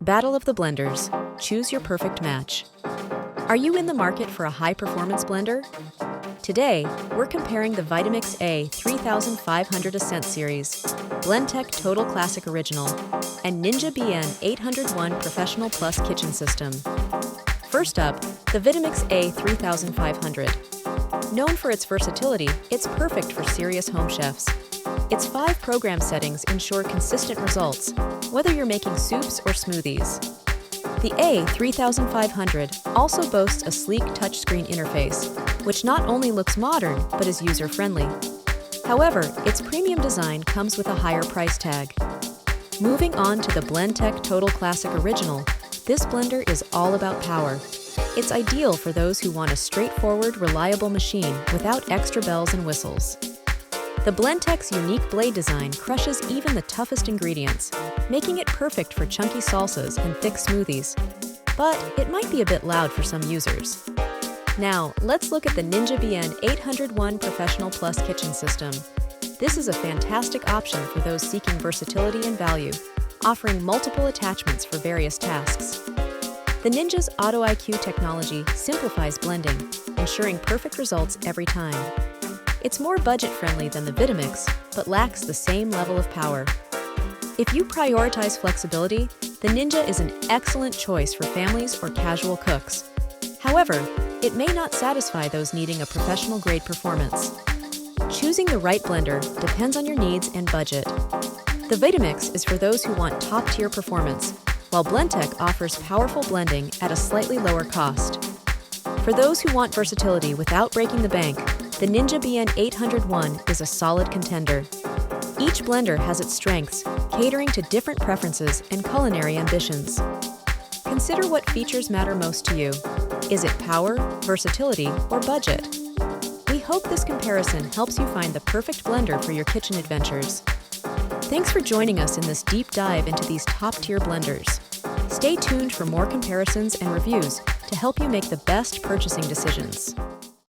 Battle of the Blenders. Choose your perfect match. Are you in the market for a high-performance blender? Today, we're comparing the Vitamix A3500 Ascent Series, Blendtec Total Classic Original, and Ninja BN801 Professional Plus Kitchen System. First up, the Vitamix A3500. Known for its versatility, it's perfect for serious home chefs. Its 5 program settings ensure consistent results, whether you're making soups or smoothies. The A3500 also boasts a sleek touchscreen interface, which not only looks modern but is user-friendly. However, its premium design comes with a higher price tag. Moving on to the Blendtec Total Classic Original, this blender is all about power. It's ideal for those who want a straightforward, reliable machine without extra bells and whistles. The Blendtec's unique blade design crushes even the toughest ingredients, making it perfect for chunky salsas and thick smoothies. But it might be a bit loud for some users. Now, let's look at the Ninja BN801 Professional Plus Kitchen System. This is a fantastic option for those seeking versatility and value, offering multiple attachments for various tasks. The Ninja's Auto IQ technology simplifies blending, ensuring perfect results every time. It's more budget-friendly than the Vitamix, but lacks the same level of power. If you prioritize flexibility, the Ninja is an excellent choice for families or casual cooks. However, it may not satisfy those needing a professional-grade performance. Choosing the right blender depends on your needs and budget. The Vitamix is for those who want top-tier performance, while Blendtec offers powerful blending at a slightly lower cost. For those who want versatility without breaking the bank, the Ninja BN801 is a solid contender. Each blender has its strengths, catering to different preferences and culinary ambitions. Consider what features matter most to you. Is it power, versatility, or budget? We hope this comparison helps you find the perfect blender for your kitchen adventures. Thanks for joining us in this deep dive into these top-tier blenders. Stay tuned for more comparisons and reviews to help you make the best purchasing decisions.